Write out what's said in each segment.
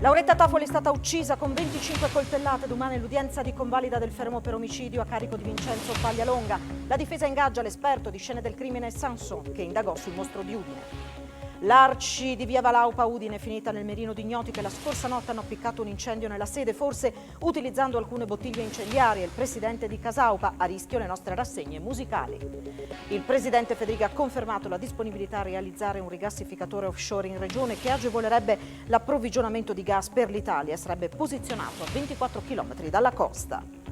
Lauretta Toffoli è stata uccisa con 25 coltellate. Domani l'udienza di convalida del fermo per omicidio a carico di Vincenzo Paglialonga. La difesa ingaggia l'esperto di scene del crimine Sanson, che indagò sul mostro di Udine. L'Arci di via Valaupa Udine è finita nel mirino di ignoti che la scorsa notte hanno appiccato un incendio nella sede, forse utilizzando alcune bottiglie incendiarie. Il presidente di Casaupa: a rischio le nostre rassegne musicali. Il presidente Fedriga ha confermato la disponibilità a realizzare un rigassificatore offshore in regione che agevolerebbe l'approvvigionamento di gas per l'Italia e sarebbe posizionato a 24 km dalla costa.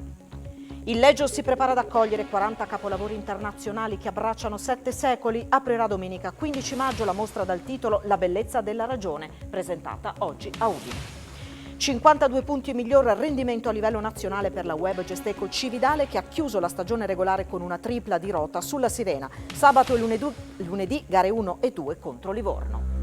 Il Legio si prepara ad accogliere 40 capolavori internazionali che abbracciano 7 secoli. Aprirà domenica 15 maggio la mostra dal titolo La bellezza della ragione, presentata oggi a Udine. 52 punti e miglior rendimento a livello nazionale per la Web Gesteco Cividale, che ha chiuso la stagione regolare con una tripla di rota sulla Sirena. Sabato e lunedì gare 1 e 2 contro Livorno.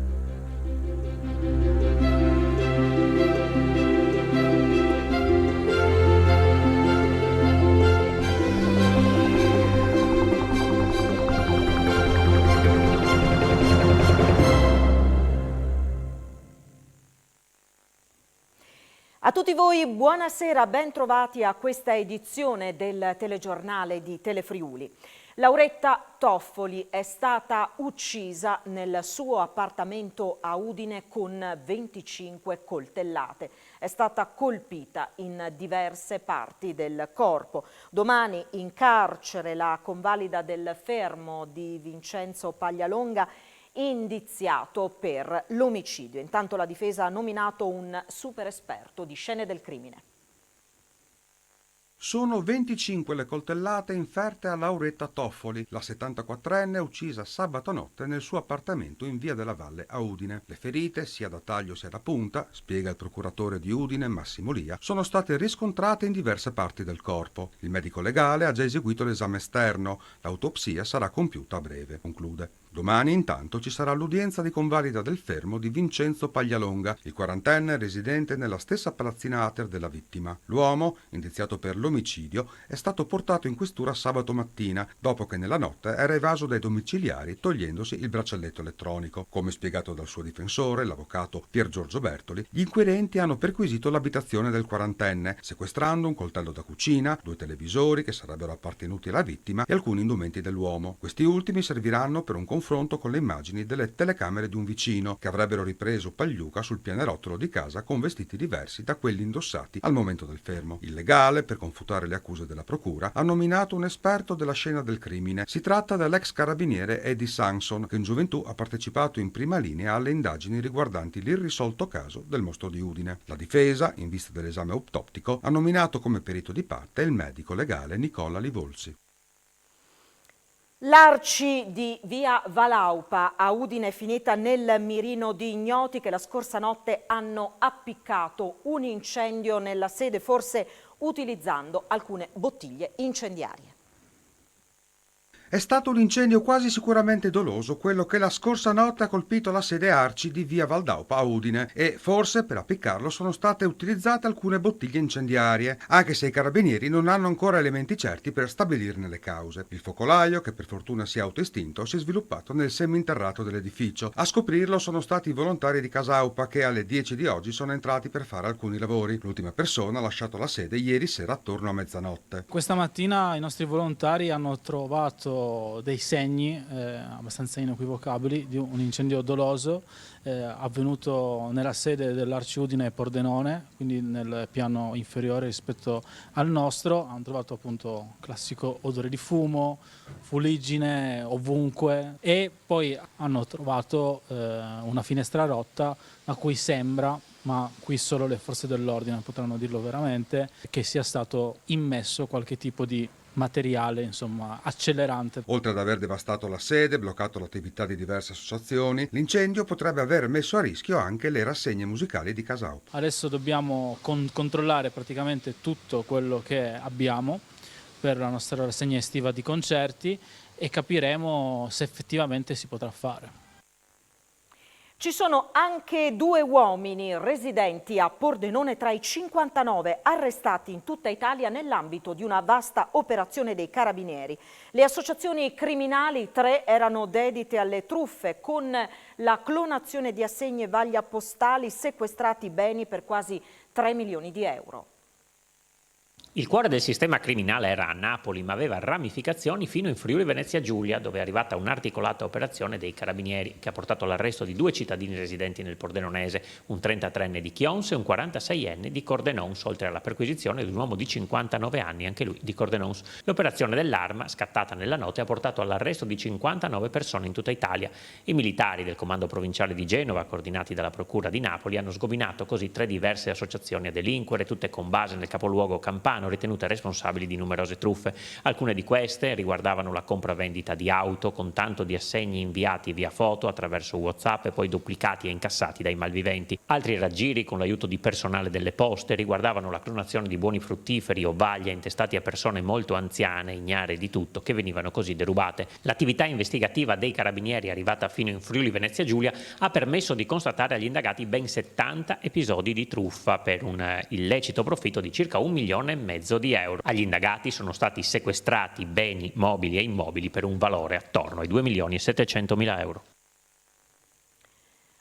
A tutti voi buonasera, ben trovati a questa edizione del telegiornale di Telefriuli. Lauretta Toffoli è stata uccisa nel suo appartamento a Udine con 25 coltellate. È stata colpita in diverse parti del corpo. Domani in carcere la convalida del fermo di Vincenzo Paglialonga, indiziato per l'omicidio. Intanto la difesa ha nominato un super esperto di scene del crimine. Sono 25 le coltellate inferte a Lauretta Toffoli, la 74enne uccisa sabato notte nel suo appartamento in via della Valle a Udine. Le ferite, sia da taglio sia da punta, spiega il procuratore di Udine Massimo Lia, sono state riscontrate in diverse parti del corpo. Il medico legale ha già eseguito l'esame esterno, l'autopsia sarà compiuta a breve, conclude. Domani intanto ci sarà l'udienza di convalida del fermo di Vincenzo Paglialonga, il quarantenne residente nella stessa palazzina Ater della vittima. L'uomo, indiziato per l'omicidio, è stato portato in questura sabato mattina, dopo che nella notte era evaso dai domiciliari togliendosi il braccialetto elettronico. Come spiegato dal suo difensore, l'avvocato Pier Giorgio Bertoli, gli inquirenti hanno perquisito l'abitazione del quarantenne, sequestrando un coltello da cucina, 2 televisori che sarebbero appartenuti alla vittima e alcuni indumenti dell'uomo. Questi ultimi serviranno per un confronto con le immagini delle telecamere di un vicino, che avrebbero ripreso Pagliuca sul pianerottolo di casa con vestiti diversi da quelli indossati al momento del fermo. Il legale, per confutare le accuse della procura, ha nominato un esperto della scena del crimine. Si tratta dell'ex carabiniere Eddie Sanson, che in gioventù ha partecipato in prima linea alle indagini riguardanti l'irrisolto caso del mostro di Udine. La difesa, in vista dell'esame autoptico, ha nominato come perito di parte il medico legale Nicola Livolsi. L'Arci di via Valaupa a Udine è finita nel mirino di ignoti che la scorsa notte hanno appiccato un incendio nella sede, forse utilizzando alcune bottiglie incendiarie. È stato un incendio quasi sicuramente doloso quello che la scorsa notte ha colpito la sede Arci di via Valdaupa a Udine e forse per appiccarlo sono state utilizzate alcune bottiglie incendiarie, anche se i carabinieri non hanno ancora elementi certi per stabilirne le cause. Il focolaio, che per fortuna si è autoestinto, si è sviluppato nel seminterrato dell'edificio. A scoprirlo sono stati i volontari di Casaupa che alle 10 di oggi sono entrati per fare alcuni lavori. L'ultima persona ha lasciato la sede ieri sera attorno a mezzanotte. Questa mattina i nostri volontari hanno trovato dei segni abbastanza inequivocabili di un incendio doloso avvenuto nella sede dell'Arci Udine Pordenone, quindi nel piano inferiore rispetto al nostro. Hanno trovato appunto classico odore di fumo, fuliggine ovunque e poi hanno trovato una finestra rotta a cui sembra, ma qui solo le forze dell'ordine potranno dirlo veramente, che sia stato immesso qualche tipo di materiale, insomma, accelerante. Oltre ad aver devastato la sede, bloccato l'attività di diverse associazioni, l'incendio potrebbe aver messo a rischio anche le rassegne musicali di Casaupa. Adesso dobbiamo controllare praticamente tutto quello che abbiamo per la nostra rassegna estiva di concerti e capiremo se effettivamente si potrà fare. Ci sono anche 2 uomini residenti a Pordenone tra i 59 arrestati in tutta Italia nell'ambito di una vasta operazione dei carabinieri. Le associazioni criminali, 3, erano dedite alle truffe, con la clonazione di assegni e vaglia postali, sequestrati beni per quasi 3 milioni di euro. Il cuore del sistema criminale era a Napoli, ma aveva ramificazioni fino in Friuli Venezia Giulia, dove è arrivata un'articolata operazione dei carabinieri che ha portato all'arresto di 2 cittadini residenti nel Pordenonese, un 33enne di Chions e un 46enne di Cordenons, oltre alla perquisizione di un uomo di 59 anni, anche lui di Cordenons. L'operazione dell'arma, scattata nella notte, ha portato all'arresto di 59 persone in tutta Italia. I militari del comando provinciale di Genova, coordinati dalla procura di Napoli, hanno sgominato così 3 diverse associazioni a delinquere, tutte con base nel capoluogo campano, ritenute responsabili di numerose truffe. Alcune di queste riguardavano la compravendita di auto con tanto di assegni inviati via foto attraverso WhatsApp e poi duplicati e incassati dai malviventi. Altri raggiri con l'aiuto di personale delle poste riguardavano la clonazione di buoni fruttiferi o vaglie intestati a persone molto anziane, ignare di tutto, che venivano così derubate. L'attività investigativa dei carabinieri, arrivata fino in Friuli Venezia Giulia, ha permesso di constatare agli indagati ben 70 episodi di truffa per un illecito profitto di circa 1,5 milioni di euro. Agli indagati sono stati sequestrati beni mobili e immobili per un valore attorno ai 2.700.000 euro.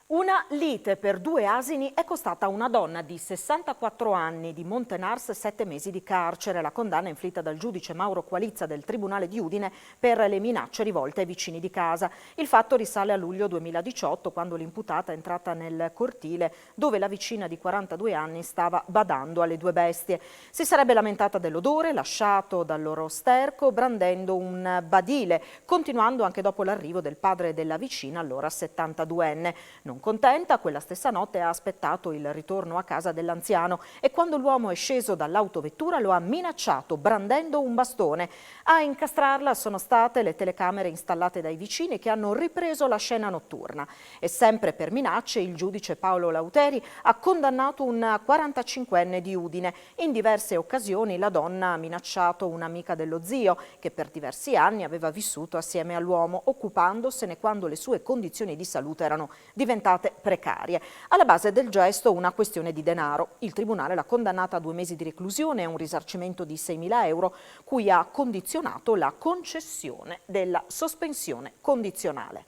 Una lite per 2 asini è costata a una donna di 64 anni di Montenars 7 mesi di carcere. La condanna inflitta dal giudice Mauro Qualizza del Tribunale di Udine per le minacce rivolte ai vicini di casa. Il fatto risale a luglio 2018, quando l'imputata è entrata nel cortile dove la vicina di 42 anni stava badando alle 2 bestie. Si sarebbe lamentata dell'odore lasciato dal loro sterco, brandendo un badile, continuando anche dopo l'arrivo del padre della vicina, allora 72enne. Non contenta, quella stessa notte ha aspettato il ritorno a casa dell'anziano e quando l'uomo è sceso dall'autovettura lo ha minacciato brandendo un bastone. A incastrarla sono state le telecamere installate dai vicini che hanno ripreso la scena notturna. E sempre per minacce il giudice Paolo Lauteri ha condannato un 45enne di Udine. In diverse occasioni la donna ha minacciato un'amica dello zio che per diversi anni aveva vissuto assieme all'uomo, occupandosene quando le sue condizioni di salute erano diventate precarie. Alla base del gesto una questione di denaro. Il tribunale l'ha condannata a 2 mesi di reclusione e un risarcimento di 6.000 euro, cui ha condizionato la concessione della sospensione condizionale.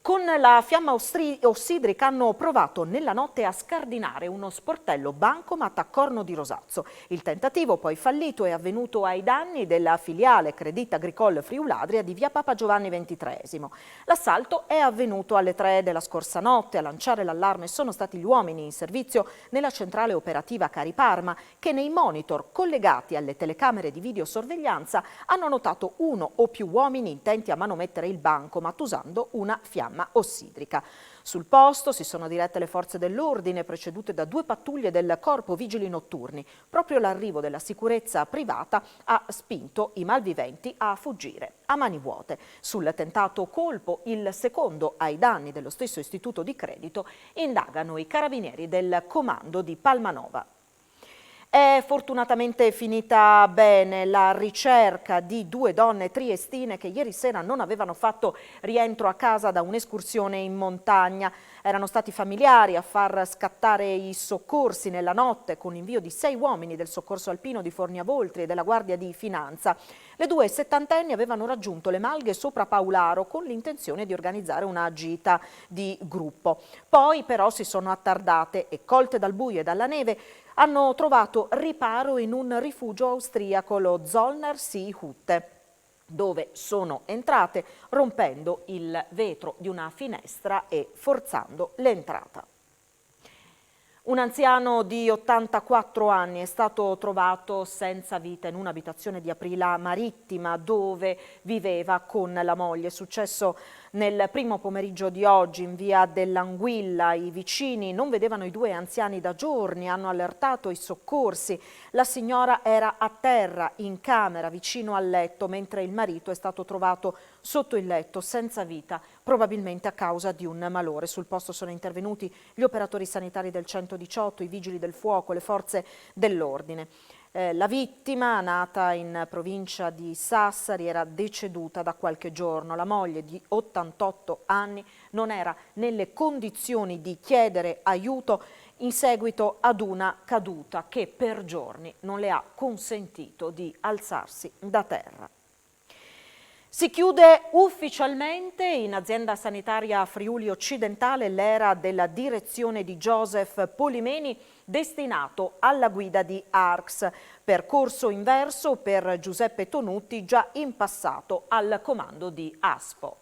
Con la fiamma ossidrica hanno provato nella notte a scardinare uno sportello bancomat a Corno di Rosazzo. Il tentativo, poi fallito, è avvenuto ai danni della filiale Crédit Agricole Friuladria di via Papa Giovanni XXIII. L'assalto è avvenuto alle 3 della scorsa notte. A lanciare l'allarme sono stati gli uomini in servizio nella centrale operativa Cari Parma, che nei monitor collegati alle telecamere di videosorveglianza hanno notato 1 o più uomini intenti a manomettere il bancomat usando una fiamma ossidrica. Sul posto si sono dirette le forze dell'ordine, precedute da 2 pattuglie del Corpo Vigili Notturni. Proprio l'arrivo della sicurezza privata ha spinto i malviventi a fuggire a mani vuote. Sul tentato colpo, il secondo ai danni dello stesso istituto di credito, indagano i carabinieri del comando di Palmanova. È fortunatamente finita bene la ricerca di 2 donne triestine che ieri sera non avevano fatto rientro a casa da un'escursione in montagna. Erano stati familiari a far scattare i soccorsi nella notte con l'invio di 6 uomini del soccorso alpino di Forniavoltri e della Guardia di Finanza. Le 2 settantenni avevano raggiunto le Malghe sopra Paularo con l'intenzione di organizzare una gita di gruppo. Poi però si sono attardate e, colte dal buio e dalla neve, hanno trovato riparo in un rifugio austriaco, lo Zollner See Hutte, dove sono entrate rompendo il vetro di una finestra e forzando l'entrata. Un anziano di 84 anni è stato trovato senza vita in un'abitazione di Aprila Marittima dove viveva con la moglie. È successo nel primo pomeriggio di oggi in via dell'Anguilla. I vicini non vedevano i 2 anziani da giorni, hanno allertato i soccorsi. La signora era a terra in camera vicino al letto, mentre il marito è stato trovato sotto il letto senza vita, probabilmente a causa di un malore. Sul posto sono intervenuti gli operatori sanitari del 118, i vigili del fuoco, le forze dell'ordine. La vittima, nata in provincia di Sassari, era deceduta da qualche giorno. La moglie di 88 anni non era nelle condizioni di chiedere aiuto in seguito ad una caduta che per giorni non le ha consentito di alzarsi da terra. Si chiude ufficialmente in azienda sanitaria Friuli Occidentale l'era della direzione di Joseph Polimeni, destinato alla guida di ARX, percorso inverso per Giuseppe Tonutti, già in passato al comando di ASPO.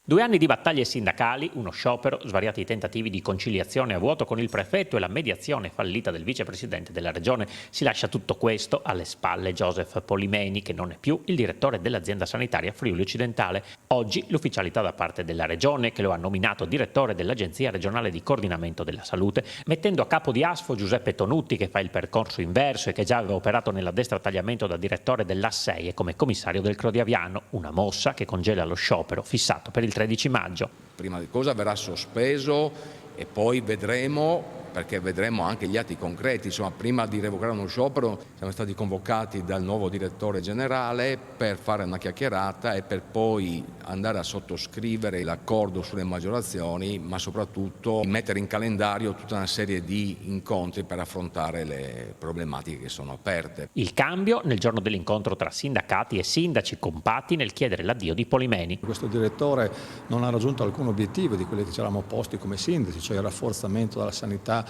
2 anni di battaglie sindacali, uno sciopero, svariati tentativi di conciliazione a vuoto con il prefetto e la mediazione fallita del vicepresidente della regione. Si lascia tutto questo alle spalle Joseph Polimeni, che non è più il direttore dell'azienda sanitaria Friuli Occidentale. Oggi l'ufficialità da parte della regione, che lo ha nominato direttore dell'Agenzia regionale di coordinamento della salute, mettendo a capo di ASFO Giuseppe Tonutti, che fa il percorso inverso e che già aveva operato nell'addestratagliamento da direttore dell'A6 e come commissario del Clodiaviano, una mossa che congela lo sciopero fissato per il 13 maggio. Prima di cosa verrà sospeso e poi vedremo, perché vedremo anche gli atti concreti. Insomma, prima di revocare uno sciopero siamo stati convocati dal nuovo direttore generale per fare una chiacchierata e per poi andare a sottoscrivere l'accordo sulle maggiorazioni, ma soprattutto mettere in calendario tutta una serie di incontri per affrontare le problematiche che sono aperte. Il cambio nel giorno dell'incontro tra sindacati e sindaci compatti nel chiedere l'addio di Polimeni. Questo direttore non ha raggiunto alcun obiettivo di quelli che ci eravamo posti come sindaci, cioè il rafforzamento della sanità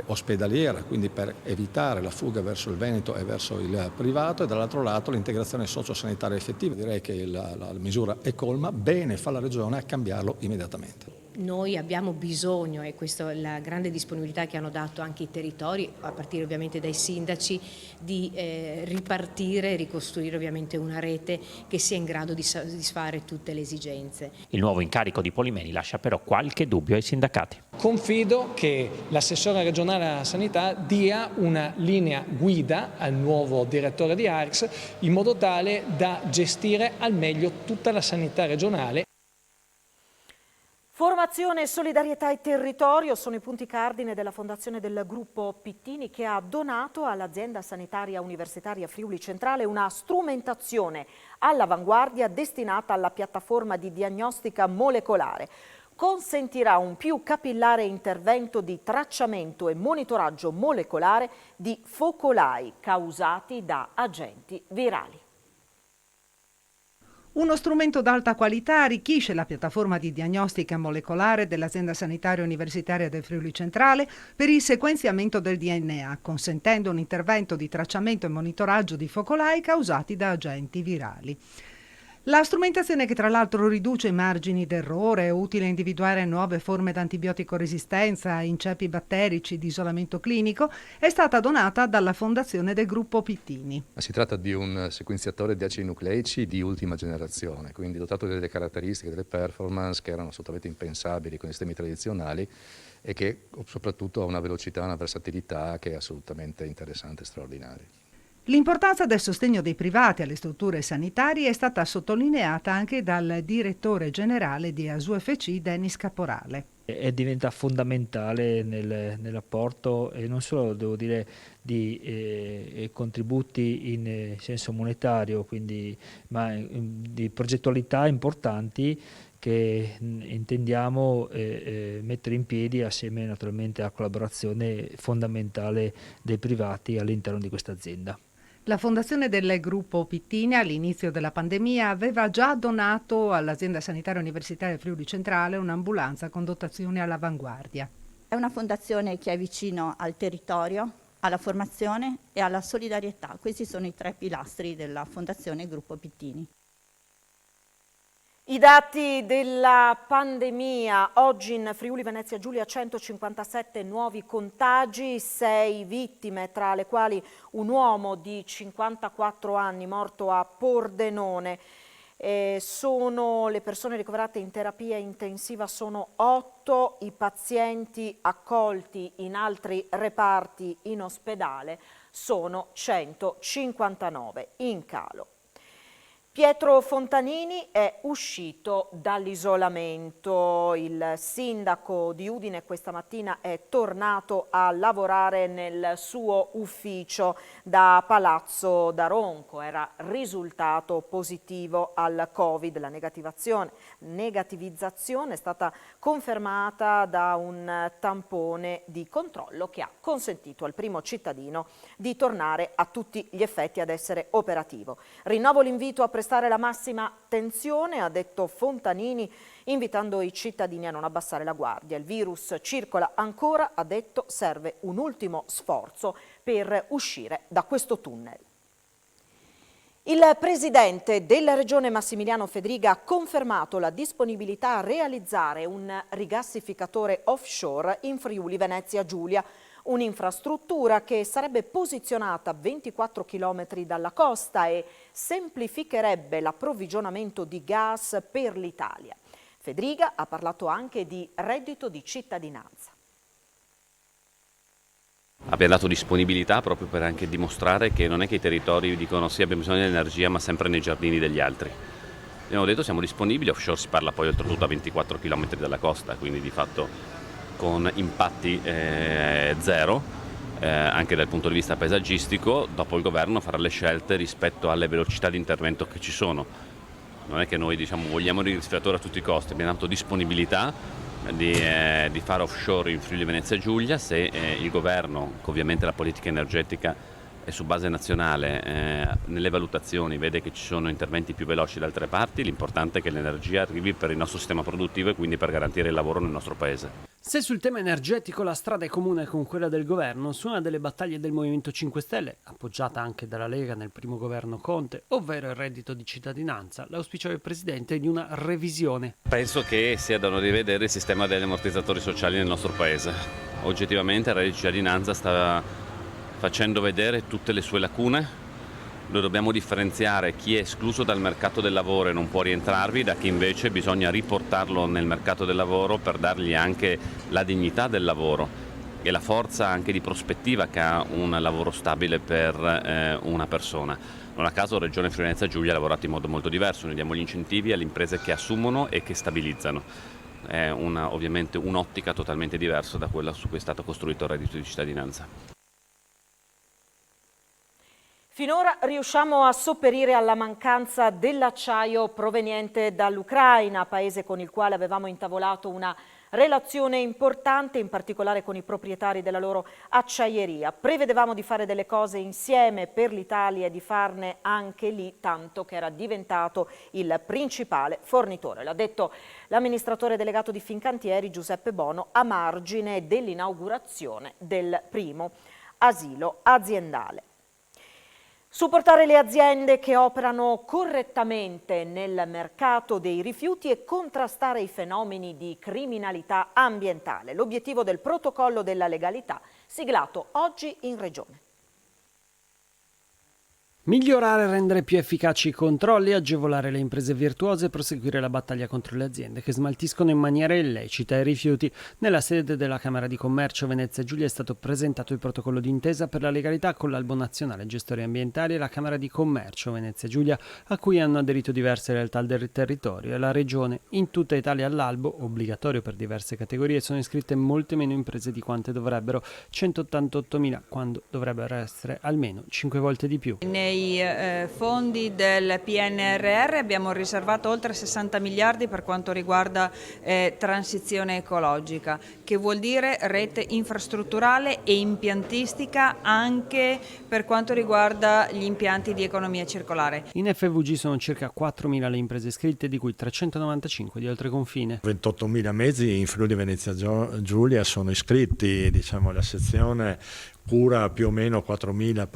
ospedaliera, quindi per evitare la fuga verso il Veneto e verso il privato, e dall'altro lato l'integrazione sociosanitaria effettiva. Direi che la misura è colma, bene fa la Regione a cambiarlo immediatamente. Noi abbiamo bisogno, e questa è la grande disponibilità che hanno dato anche i territori, a partire ovviamente dai sindaci, di ripartire e ricostruire ovviamente una rete che sia in grado di soddisfare tutte le esigenze. Il nuovo incarico di Polimeni lascia però qualche dubbio ai sindacati. Confido che l'assessore regionale alla sanità dia una linea guida al nuovo direttore di ARX in modo tale da gestire al meglio tutta la sanità regionale. Formazione, solidarietà e territorio sono i punti cardine della fondazione del gruppo Pittini, che ha donato all'azienda sanitaria universitaria Friuli Centrale una strumentazione all'avanguardia destinata alla piattaforma di diagnostica molecolare. Consentirà un più capillare intervento di tracciamento e monitoraggio molecolare di focolai causati da agenti virali. Uno strumento d'alta qualità arricchisce la piattaforma di diagnostica molecolare dell'azienda sanitaria universitaria del Friuli Centrale per il sequenziamento del DNA, consentendo un intervento di tracciamento e monitoraggio di focolai causati da agenti virali. La strumentazione, che tra l'altro riduce i margini d'errore, è utile a individuare nuove forme d'antibiotico resistenza, inceppi batterici di isolamento clinico, è stata donata dalla fondazione del gruppo Pittini. Si tratta di un sequenziatore di acidi nucleici di ultima generazione, quindi dotato delle caratteristiche, delle performance che erano assolutamente impensabili con i sistemi tradizionali e che soprattutto ha una velocità e una versatilità che è assolutamente interessante e straordinaria. L'importanza del sostegno dei privati alle strutture sanitarie è stata sottolineata anche dal direttore generale di ASUFC, Dennis Caporale. E diventa fondamentale nell'apporto, e non solo devo dire di contributi in senso monetario, quindi, ma di progettualità importanti che intendiamo mettere in piedi assieme naturalmente alla collaborazione fondamentale dei privati all'interno di questa azienda. La fondazione del gruppo Pittini all'inizio della pandemia aveva già donato all'azienda sanitaria universitaria Friuli Centrale un'ambulanza con dotazioni all'avanguardia. È una fondazione che è vicino al territorio, alla formazione e alla solidarietà. Questi sono i 3 pilastri della fondazione Gruppo Pittini. I dati della pandemia: oggi in Friuli Venezia Giulia 157 nuovi contagi, 6 vittime, tra le quali un uomo di 54 anni morto a Pordenone. Sono le persone ricoverate in terapia intensiva, sono 8, i pazienti accolti in altri reparti in ospedale sono 159, in calo. Pietro Fontanini è uscito dall'isolamento. Il sindaco di Udine questa mattina è tornato a lavorare nel suo ufficio da Palazzo d'Aronco. Era risultato positivo al Covid. La negativizzazione è stata confermata da un tampone di controllo che ha consentito al primo cittadino di tornare a tutti gli effetti ad essere operativo. Rinnovo l'invito a prestare la massima attenzione, ha detto Fontanini, invitando i cittadini a non abbassare la guardia. Il virus circola ancora, ha detto, serve un ultimo sforzo per uscire da questo tunnel. Il presidente della regione Massimiliano Fedriga ha confermato la disponibilità a realizzare un rigassificatore offshore in Friuli Venezia Giulia, un'infrastruttura che sarebbe posizionata a 24 km dalla costa e semplificherebbe l'approvvigionamento di gas per l'Italia. Fedriga ha parlato anche di reddito di cittadinanza. Abbiamo dato disponibilità proprio per anche dimostrare che non è che i territori dicono sì abbiamo bisogno di energia ma sempre nei giardini degli altri. Abbiamo detto siamo disponibili, offshore si parla poi oltretutto a 24 km dalla costa, quindi di fatto con impatti zero, anche dal punto di vista paesaggistico. Dopo il governo farà le scelte rispetto alle velocità di intervento che ci sono. Non è che noi vogliamo il rigassificatore a tutti i costi, abbiamo dato disponibilità di fare offshore in Friuli Venezia Giulia se il governo, ovviamente la politica energetica è su base nazionale, nelle valutazioni vede che ci sono interventi più veloci da altre parti, l'importante è che l'energia arrivi per il nostro sistema produttivo e quindi per garantire il lavoro nel nostro paese. Se sul tema energetico la strada è comune con quella del governo, su una delle battaglie del Movimento 5 Stelle, appoggiata anche dalla Lega nel primo governo Conte, ovvero il reddito di cittadinanza, l'auspicio del Presidente è di una revisione. Penso che sia da rivedere il sistema degli ammortizzatori sociali nel nostro paese. Oggettivamente il reddito di cittadinanza sta facendo vedere tutte le sue lacune. Noi dobbiamo differenziare chi è escluso dal mercato del lavoro e non può rientrarvi da chi invece bisogna riportarlo nel mercato del lavoro per dargli anche la dignità del lavoro e la forza anche di prospettiva che ha un lavoro stabile per una persona. Non a caso Regione Friuli Venezia Giulia ha lavorato in modo molto diverso, noi diamo gli incentivi alle imprese che assumono e che stabilizzano. È ovviamente un'ottica totalmente diversa da quella su cui è stato costruito il reddito di cittadinanza. Finora riusciamo a sopperire alla mancanza dell'acciaio proveniente dall'Ucraina, paese con il quale avevamo intavolato una relazione importante, in particolare con i proprietari della loro acciaieria. Prevedevamo di fare delle cose insieme per l'Italia e di farne anche lì, tanto che era diventato il principale fornitore. L'ha detto l'amministratore delegato di Fincantieri Giuseppe Bono a margine dell'inaugurazione del primo asilo aziendale. Supportare le aziende che operano correttamente nel mercato dei rifiuti e contrastare i fenomeni di criminalità ambientale. L'obiettivo del protocollo della legalità siglato oggi in Regione. Migliorare e rendere più efficaci i controlli, agevolare le imprese virtuose e proseguire la battaglia contro le aziende che smaltiscono in maniera illecita i rifiuti. Nella sede della Camera di Commercio Venezia Giulia è stato presentato il protocollo d'intesa per la legalità con l'Albo Nazionale Gestori Ambientali e la Camera di Commercio Venezia Giulia, a cui hanno aderito diverse realtà del territorio e la Regione. In tutta Italia all'Albo, obbligatorio per diverse categorie, sono iscritte molte meno imprese di quante dovrebbero, 188.000, quando dovrebbero essere almeno 5 volte di più. Nei fondi del PNRR abbiamo riservato oltre 60 miliardi per quanto riguarda transizione ecologica, che vuol dire rete infrastrutturale e impiantistica anche per quanto riguarda gli impianti di economia circolare. In FVG sono circa 4.000 le imprese iscritte, di cui 395 di oltreconfine. 28.000 mezzi in Friuli Venezia Giulia sono iscritti, la sezione cura più o meno 4.000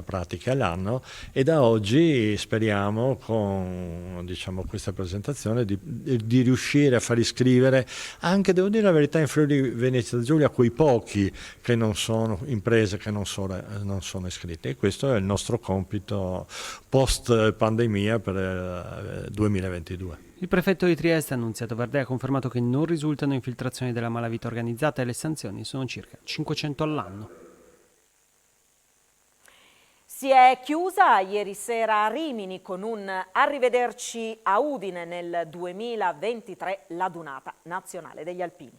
pratiche all'anno e da oggi speriamo con questa presentazione di riuscire a far iscrivere anche, devo dire la verità, in Friuli Venezia Giulia quei pochi che non sono imprese che non sono iscritte, e questo è il nostro compito post pandemia per 2022. Il prefetto di Trieste, Annunziato Verdè, ha confermato che non risultano infiltrazioni della malavita organizzata e le sanzioni sono circa 500 all'anno. Si è chiusa ieri sera a Rimini con un arrivederci a Udine nel 2023 l'Adunata Nazionale degli Alpini.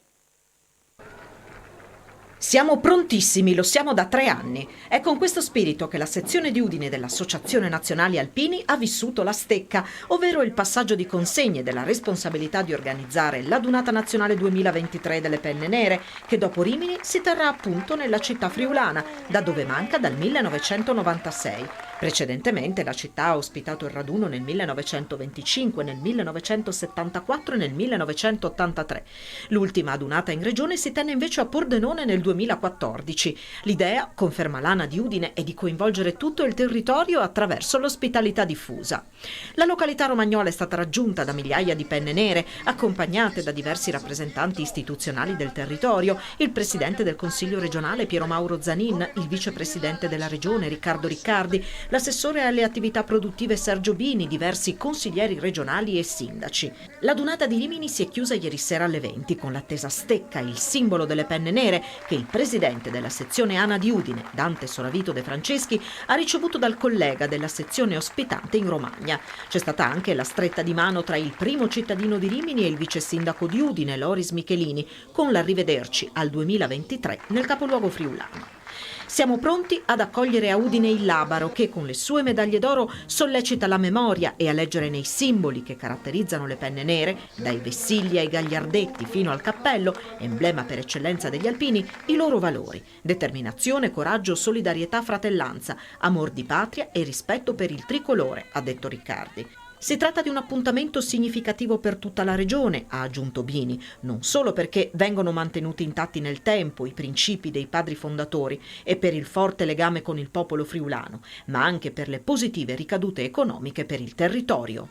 Siamo prontissimi, lo siamo da 3 anni. È con questo spirito che la sezione di Udine dell'Associazione Nazionali Alpini ha vissuto la stecca, ovvero il passaggio di consegne della responsabilità di organizzare l'Adunata Nazionale 2023 delle Penne Nere, che dopo Rimini si terrà appunto nella città friulana, da dove manca dal 1996. Precedentemente la città ha ospitato il raduno nel 1925, nel 1974 e nel 1983. L'ultima adunata in regione si tenne invece a Pordenone nel 2014. L'idea, conferma l'ANA di Udine, è di coinvolgere tutto il territorio attraverso l'ospitalità diffusa. La località romagnola è stata raggiunta da migliaia di penne nere, accompagnate da diversi rappresentanti istituzionali del territorio, il presidente del Consiglio regionale Piero Mauro Zanin, il vicepresidente della regione Riccardo Riccardi, l'assessore alle attività produttive Sergio Bini, diversi consiglieri regionali e sindaci. L'adunata di Rimini si è chiusa ieri sera alle 20 con l'attesa stecca, il simbolo delle penne nere, che il presidente della sezione ANA di Udine, Dante Soravito De Franceschi, ha ricevuto dal collega della sezione ospitante in Romagna. C'è stata anche la stretta di mano tra il primo cittadino di Rimini e il vice sindaco di Udine, Loris Michelini, con l'arrivederci al 2023 nel capoluogo friulano. Siamo pronti ad accogliere a Udine il Labaro che con le sue medaglie d'oro sollecita la memoria e a leggere nei simboli che caratterizzano le penne nere, dai vessilli ai gagliardetti fino al cappello, emblema per eccellenza degli alpini, i loro valori: determinazione, coraggio, solidarietà, fratellanza, amor di patria e rispetto per il tricolore, ha detto Riccardi. Si tratta di un appuntamento significativo per tutta la regione, ha aggiunto Bini, non solo perché vengono mantenuti intatti nel tempo i principi dei padri fondatori e per il forte legame con il popolo friulano, ma anche per le positive ricadute economiche per il territorio.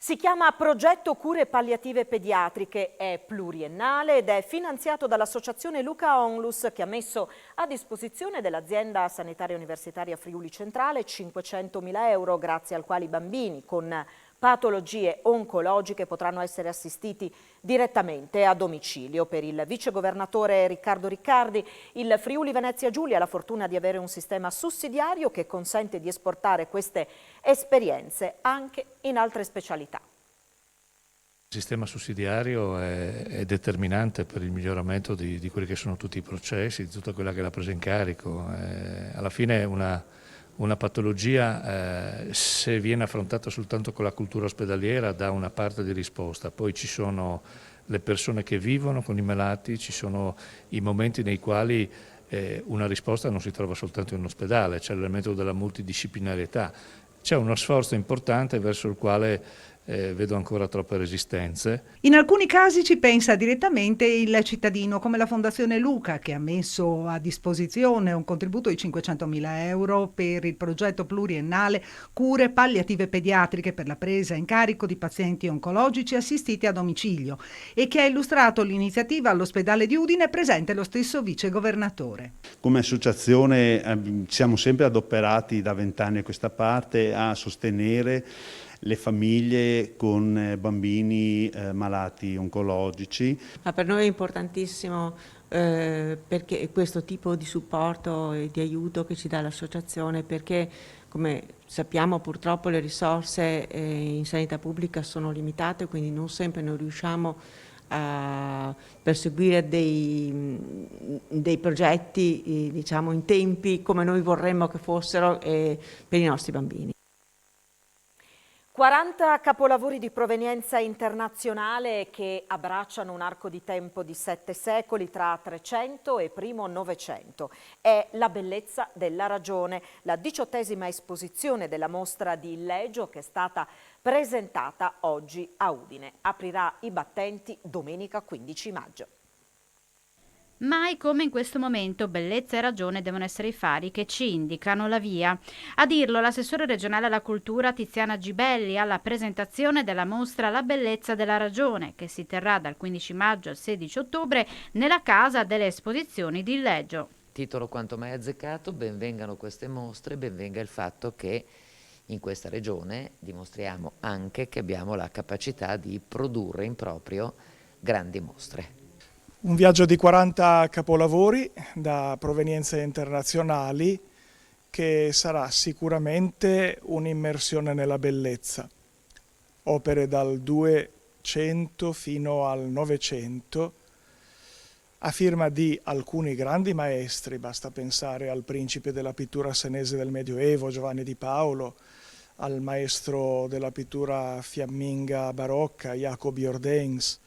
Si chiama Progetto Cure Palliative Pediatriche, è pluriennale ed è finanziato dall'Associazione Luca Onlus, che ha messo a disposizione dell'azienda sanitaria universitaria Friuli Centrale 500.000 euro, grazie al quale i bambini con patologie oncologiche potranno essere assistiti direttamente a domicilio. Per il vicegovernatore Riccardo Riccardi, il Friuli Venezia Giulia ha la fortuna di avere un sistema sussidiario che consente di esportare queste esperienze anche in altre specialità. Il sistema sussidiario è determinante per il miglioramento di quelli che sono tutti i processi, di tutta quella che è la presa in carico. Alla fine una patologia, se viene affrontata soltanto con la cultura ospedaliera, dà una parte di risposta. Poi ci sono le persone che vivono con i malati, ci sono i momenti nei quali una risposta non si trova soltanto in ospedale, c'è l'elemento della multidisciplinarietà. C'è uno sforzo importante verso il quale vedo ancora troppe resistenze. In alcuni casi ci pensa direttamente il cittadino, come la Fondazione Luca, che ha messo a disposizione un contributo di 500.000 euro per il progetto pluriennale Cure Palliative Pediatriche per la presa in carico di pazienti oncologici assistiti a domicilio e che ha illustrato l'iniziativa all'ospedale di Udine, presente lo stesso vicegovernatore. Come associazione siamo sempre adoperati da 20 anni a questa parte a sostenere le famiglie con bambini malati oncologici. Ma per noi è importantissimo perché questo tipo di supporto e di aiuto che ci dà l'associazione, perché come sappiamo purtroppo le risorse in sanità pubblica sono limitate, quindi non sempre noi riusciamo a perseguire dei progetti diciamo in tempi come noi vorremmo che fossero per i nostri bambini. 40 capolavori di provenienza internazionale che abbracciano un arco di tempo di 7 secoli tra 300 e primo Novecento. È la bellezza della ragione, la 18ª esposizione della mostra di Illegio che è stata presentata oggi a Udine. Aprirà i battenti domenica 15 maggio. Mai come in questo momento bellezza e ragione devono essere i fari che ci indicano la via. A dirlo l'assessore regionale alla cultura Tiziana Gibelli alla presentazione della mostra La bellezza della ragione, che si terrà dal 15 maggio al 16 ottobre nella Casa delle Esposizioni di Illeggio. Titolo quanto mai azzeccato, benvengano queste mostre, benvenga il fatto che in questa regione dimostriamo anche che abbiamo la capacità di produrre in proprio grandi mostre. Un viaggio di 40 capolavori da provenienze internazionali che sarà sicuramente un'immersione nella bellezza. Opere dal 200 fino al 900, a firma di alcuni grandi maestri, basta pensare al principe della pittura senese del Medioevo, Giovanni di Paolo, al maestro della pittura fiamminga barocca, Jacob Jordaens,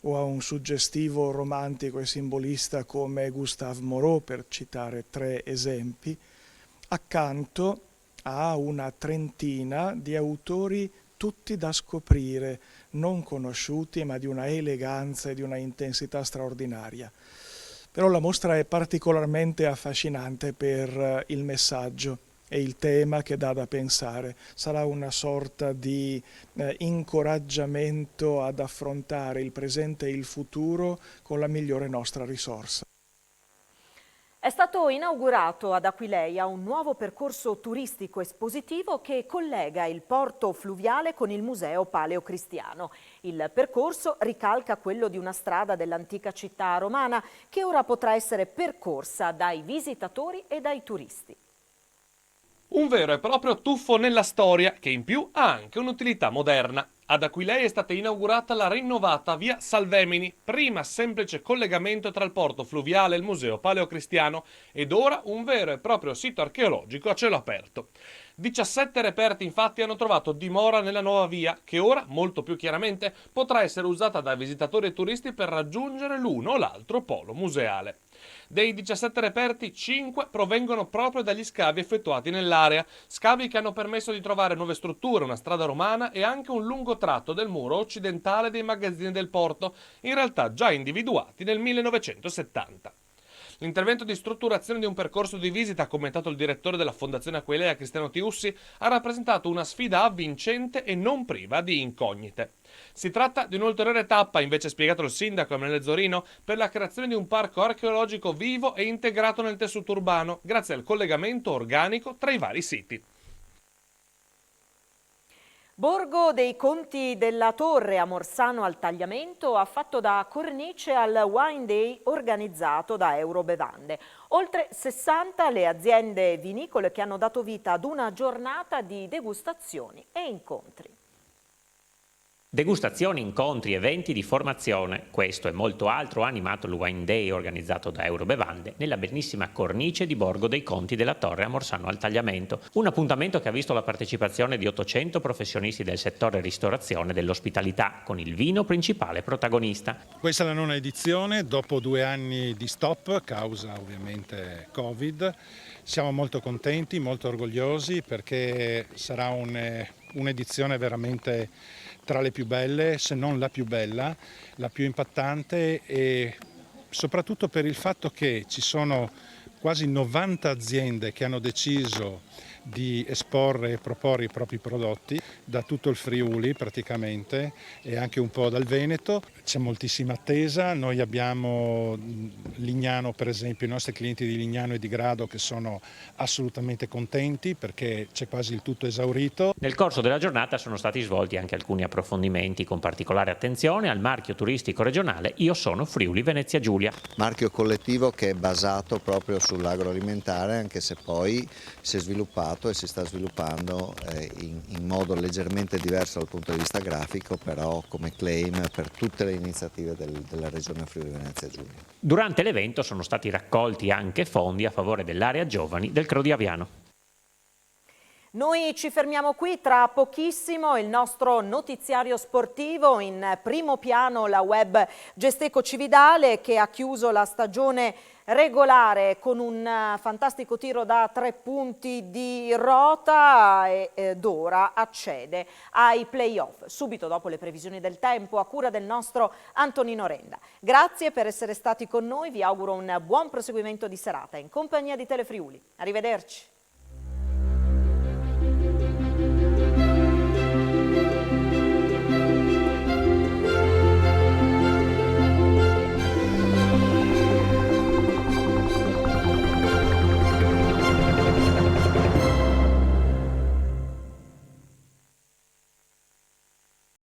o a un suggestivo romantico e simbolista come Gustave Moreau, per citare 3 esempi, accanto a una trentina di autori tutti da scoprire, non conosciuti, ma di una eleganza e di una intensità straordinaria. Però la mostra è particolarmente affascinante per il messaggio e il tema che dà da pensare. Sarà una sorta di incoraggiamento ad affrontare il presente e il futuro con la migliore nostra risorsa. È stato inaugurato ad Aquileia un nuovo percorso turistico espositivo che collega il porto fluviale con il Museo Paleocristiano. Il percorso ricalca quello di una strada dell'antica città romana che ora potrà essere percorsa dai visitatori e dai turisti. Un vero e proprio tuffo nella storia che in più ha anche un'utilità moderna. Ad Aquileia è stata inaugurata la rinnovata via Salvemini, prima semplice collegamento tra il porto fluviale e il Museo Paleocristiano, ed ora un vero e proprio sito archeologico a cielo aperto. 17 reperti infatti hanno trovato dimora nella nuova via, che ora, molto più chiaramente, potrà essere usata da visitatori e turisti per raggiungere l'uno o l'altro polo museale. Dei 17 reperti, 5 provengono proprio dagli scavi effettuati nell'area, scavi che hanno permesso di trovare nuove strutture, una strada romana e anche un lungo tratto del muro occidentale dei magazzini del porto, in realtà già individuati nel 1970. L'intervento di strutturazione di un percorso di visita, commentato il direttore della Fondazione Aquileia, Cristiano Tiussi, ha rappresentato una sfida avvincente e non priva di incognite. Si tratta di un'ulteriore tappa, invece spiegato il sindaco Emanuele Zorino, per la creazione di un parco archeologico vivo e integrato nel tessuto urbano, grazie al collegamento organico tra i vari siti. Borgo dei Conti della Torre a Morsano al Tagliamento ha fatto da cornice al Wine Day organizzato da Eurobevande. Oltre 60 le aziende vinicole che hanno dato vita ad una giornata di degustazioni e incontri. Degustazioni, incontri, eventi di formazione, questo e molto altro ha animato il Wine Day organizzato da Eurobevande nella bellissima cornice di Borgo dei Conti della Torre a Morsano al Tagliamento. Un appuntamento che ha visto la partecipazione di 800 professionisti del settore ristorazione e dell'ospitalità, con il vino principale protagonista. Questa è la 9ª edizione, dopo 2 anni di stop, causa ovviamente Covid. Siamo molto contenti, molto orgogliosi perché sarà un'edizione veramente tra le più belle, se non la più bella, la più impattante, e soprattutto per il fatto che ci sono quasi 90 aziende che hanno deciso di esporre e proporre i propri prodotti da tutto il Friuli praticamente e anche un po' dal Veneto. C'è moltissima attesa, noi abbiamo Lignano per esempio, i nostri clienti di Lignano e di Grado che sono assolutamente contenti perché c'è quasi il tutto esaurito. Nel corso della giornata sono stati svolti anche alcuni approfondimenti con particolare attenzione al marchio turistico regionale Io sono Friuli Venezia Giulia. Marchio collettivo che è basato proprio sull'agroalimentare, anche se poi si è sviluppato e si sta sviluppando in modo leggermente diverso dal punto di vista grafico, però come claim per tutte le iniziative della regione Friuli Venezia Giulia. Durante l'evento sono stati raccolti anche fondi a favore dell'area giovani del Crodi Aviano. Noi ci fermiamo qui, tra pochissimo il nostro notiziario sportivo, in primo piano la web Gesteco Cividale che ha chiuso la stagione regolare con un fantastico tiro da 3 punti di Rota ed ora accede ai play-off subito dopo le previsioni del tempo a cura del nostro Antonino Renda. Grazie per essere stati con noi, vi auguro un buon proseguimento di serata in compagnia di Telefriuli. Arrivederci.